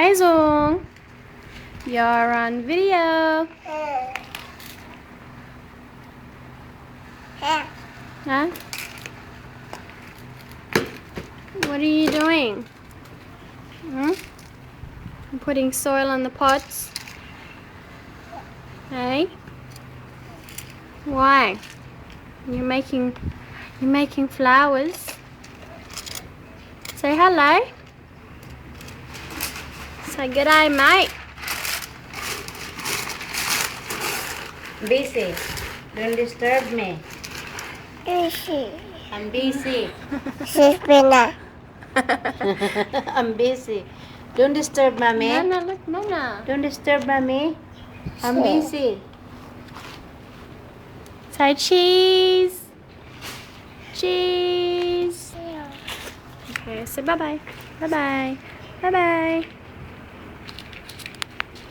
Hey Zong, you're on video. Huh? What are you doing? Hmm? I'm putting soil on the pots. Hey? Why? You're making flowers. Say hello. Say good day, mate. Busy. Don't disturb me. Busy. I'm busy. Sipina. I'm busy. Don't disturb mommy. Nana, look, Nana. Don't disturb mommy. I'm busy. Say cheese. Cheese. Okay, say bye-bye. Bye-bye. Bye-bye.